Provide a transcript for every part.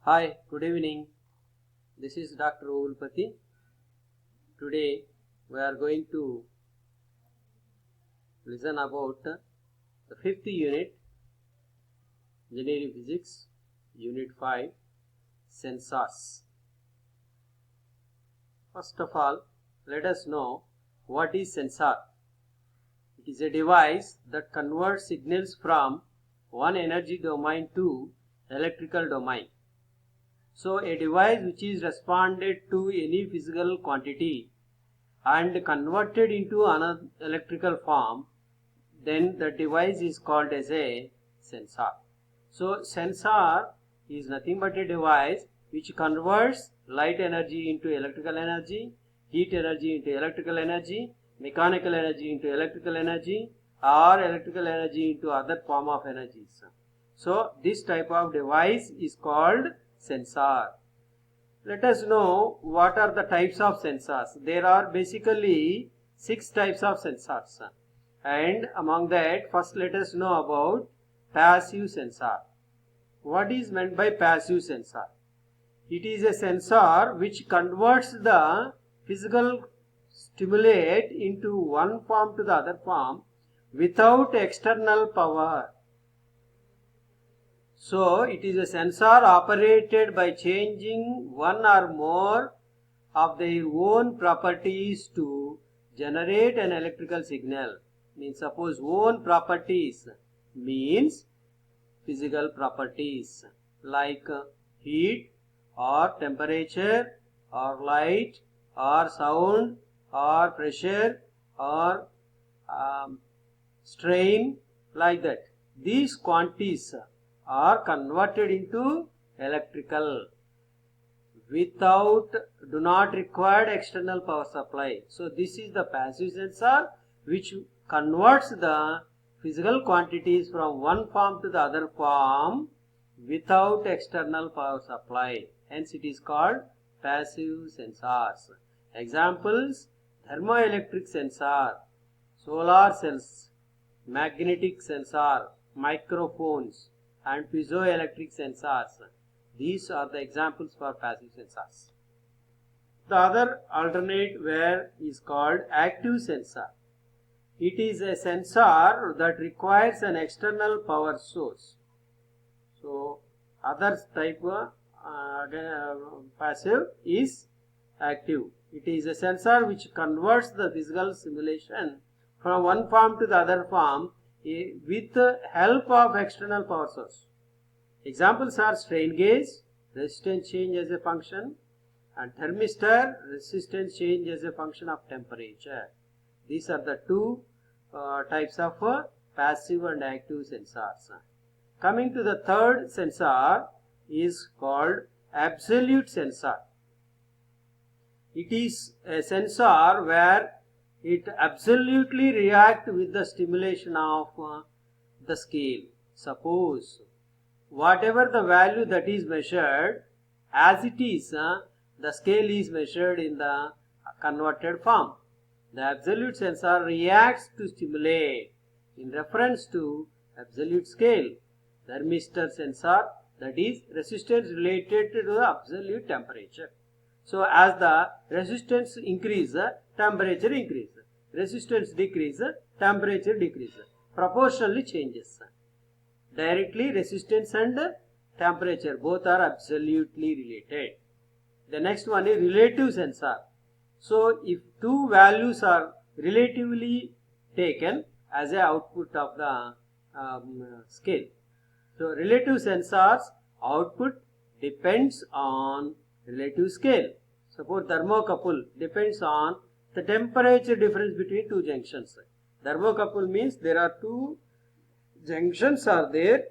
Hi, good evening. This is Dr. Ulpati. Today we are going to listen about the fifth unit, Engineering Physics, Unit 5, Sensors. First of all, let us know what is sensor. It is a device that converts signals from one energy domain to electrical domain. So, a device which is responded to any physical quantity and converted into another electrical form, then the device is called as a sensor. So sensor is nothing but a device which converts light energy into electrical energy, heat energy into electrical energy, mechanical energy into electrical energy, or electrical energy into other form of energies. So this type of device is called sensor. Let us know what are the types of sensors. There are basically 6 types of sensors, and among that, first let us know about passive sensor. What is meant by passive sensor? It is a sensor which converts the physical stimulate into one form to the other form without external power. So it is a sensor operated by changing one or more of their own properties to generate an electrical signal. Means suppose own properties means physical properties like heat or temperature or light or sound or pressure or strain, like that. These quantities are converted into electrical do not require external power supply. So this is the passive sensor which converts the physical quantities from one form to the other form without external power supply. Hence it is called passive sensors. Examples: thermoelectric sensor, solar cells, magnetic sensor, microphones, and piezoelectric sensors. These are the examples for passive sensors. The other alternate way is called active sensor. It is a sensor that requires an external power source. So other type passive is active. It is a sensor which converts the physical simulation from one form to the other form with the help of external power source. Examples are strain gauge, resistance change as a function, and thermistor, resistance change as a function of temperature. These are the two types of passive and active sensors. Coming to the third sensor is called absolute sensor. It is a sensor where it absolutely reacts with the stimulation of the scale. Suppose whatever the value that is measured, as it is, the scale is measured in the converted form. The absolute sensor reacts to stimulate in reference to absolute scale. Thermistor sensor, that is resistance related to the absolute temperature. So as the resistance increases, temperature increases. Resistance decreases, temperature decreases. Proportionally changes. Directly resistance and temperature both are absolutely related. The next one is relative sensor. So if two values are relatively taken as a output of the scale, so relative sensors output depends on relative scale. Suppose thermocouple depends on the temperature difference between two junctions. Thermocouple means there are two junctions are there.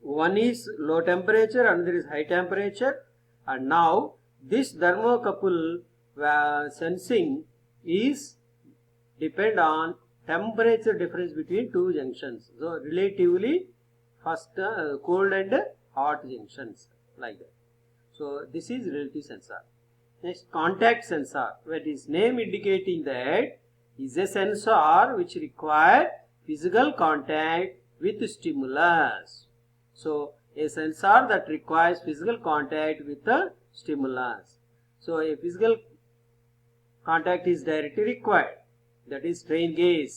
One is low temperature and there is high temperature, and now this thermocouple sensing is depend on temperature difference between two junctions. So relatively first cold and hot junctions, like that. So this is relative sensor. Next, contact sensor, where is name indicating that is a sensor which require physical contact with stimulus. So a sensor that requires physical contact with the stimulus. So a physical contact is directly required. That is strain gauge.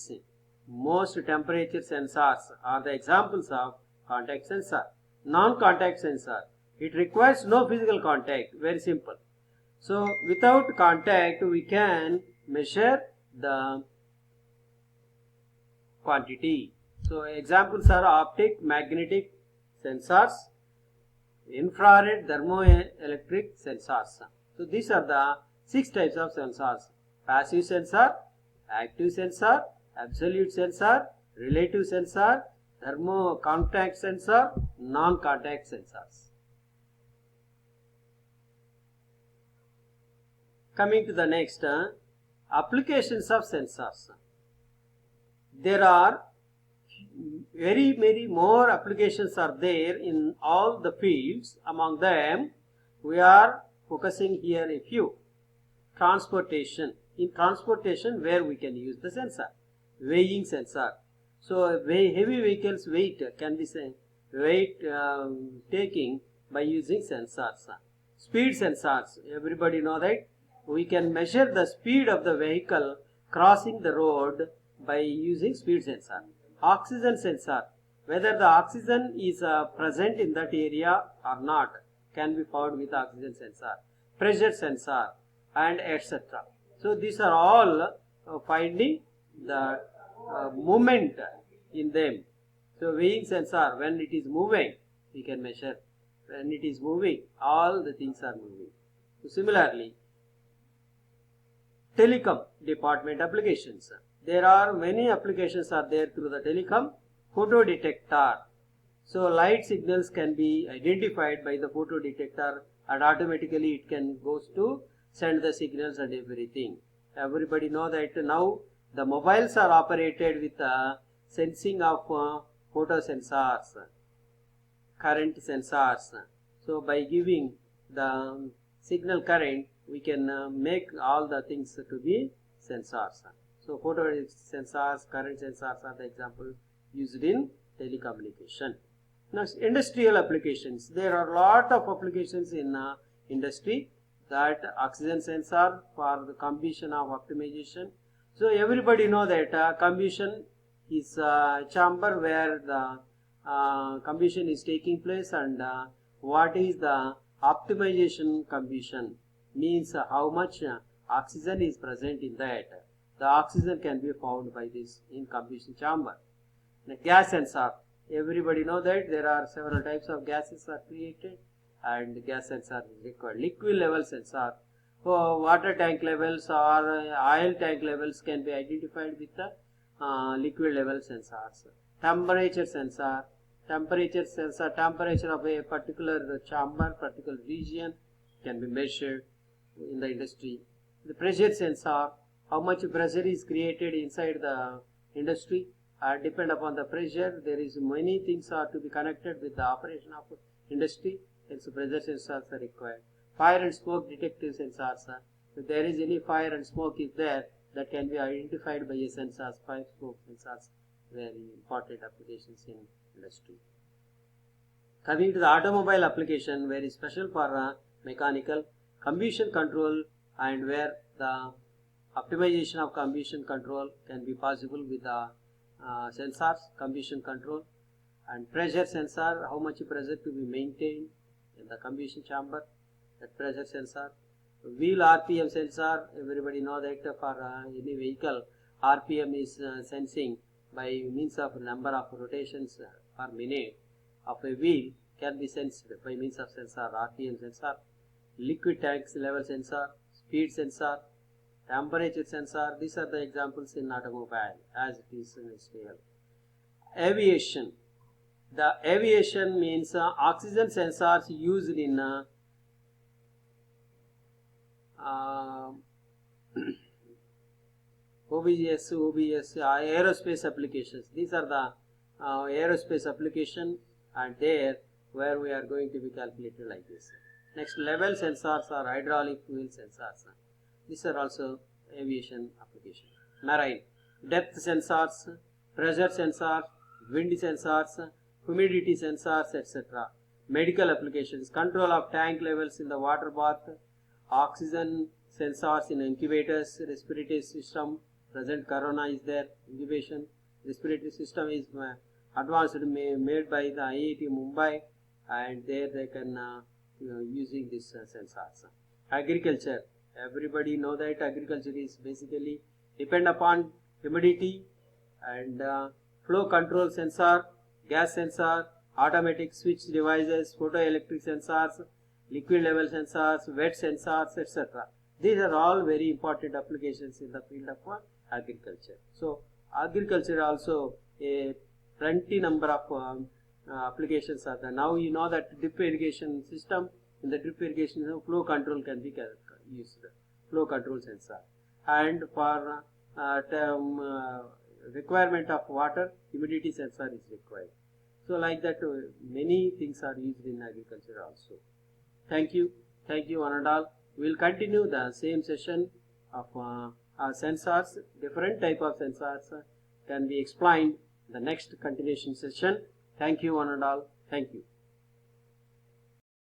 Most temperature sensors are the examples of contact sensor. Non-contact sensor, it requires no physical contact. Very simple. So without contact we can measure the quantity. So examples are optic, magnetic sensors, infrared, thermoelectric sensors. So these are the 6 types of sensors: passive sensor, active sensor, absolute sensor, relative sensor, thermo contact sensor, non-contact sensors. Coming to the next, applications of sensors. There are very many more applications are there in all the fields. Among them, we are focusing here a few. Transportation. In transportation, where we can use the sensor. Weighing sensor. So heavy vehicles weight can be taking by using sensors. Speed sensors. Everybody know that we can measure the speed of the vehicle crossing the road by using speed sensor. Oxygen sensor, whether the oxygen is present in that area or not, can be found with oxygen sensor. Pressure sensor and etc. So these are all finding the movement in them. So weighing sensor, when it is moving, we can measure. When it is moving, all the things are moving. So similarly, telecom department applications. There are many applications are there through the telecom. Photo detector. So light signals can be identified by the photo detector and automatically it can goes to send the signals and everything. Everybody know that now the mobiles are operated with sensing of photo sensors, current sensors. So by giving the signal current, we can make all the things to be sensors. So photo sensors, current sensors are the example used in telecommunication. Next, industrial applications. There are a lot of applications in industry. That oxygen sensor for the combustion of optimization. So everybody know that combustion is a chamber where the combustion is taking place, and what is the optimization combustion means how much oxygen is present in that. The oxygen can be found by this in combustion chamber. The gas sensor. Everybody know that there are several types of gases are created and gas sensor is required. Liquid level sensor. So water tank levels or oil tank levels can be identified with the liquid level sensors. Temperature sensor. Temperature sensor. Temperature of a particular chamber, particular region can be measured in the industry. The pressure sensor. How much pressure is created inside the industry. Depend upon the pressure. There is many things are to be connected with the operation of industry. Hence pressure sensors are required. Fire and smoke detective sensors. If there is any fire and smoke is there, that can be identified by a sensors. Fire smoke sensors, very important applications in industry. Coming to the automobile application, very special for mechanical combustion control, and where the optimization of combustion control can be possible with the sensors, combustion control, and pressure sensor, how much pressure to be maintained in the combustion chamber, that pressure sensor. Wheel RPM sensor, everybody know that for any vehicle, RPM is sensing by means of number of rotations per minute of a wheel can be sensed by means of sensor, RPM sensor. Liquid tanks level sensor, speed sensor, temperature sensor. These are the examples in automobile as it is in industrial. Aviation. The aviation means oxygen sensors used in OBS, aerospace applications. These are the aerospace application, and there where we are going to be calculated like this. Next, level sensors are hydraulic fuel sensors. These are also aviation application. Marine, depth sensors, pressure sensors, wind sensors, humidity sensors, etc. medical applications, control of tank levels in the water bath, oxygen sensors in incubators, respiratory system, present corona is there, incubation, respiratory system is advanced made by the IIT Mumbai, and there they can using these sensors. Agriculture, everybody know that agriculture is basically depend upon humidity and flow control sensor, gas sensor, automatic switch devices, photoelectric sensors, liquid level sensors, wet sensors, etc. These are all very important applications in the field of agriculture. So agriculture also a plenty number of applications are there. Now you know that drip irrigation system, in the drip irrigation flow control can be used, flow control sensor, and for requirement of water, humidity sensor is required. So like that many things are used in agriculture also. Thank you one and all. We will continue the same session of sensors. Different type of sensors can be explained in the next continuation session. Thank you one and all. Thank you.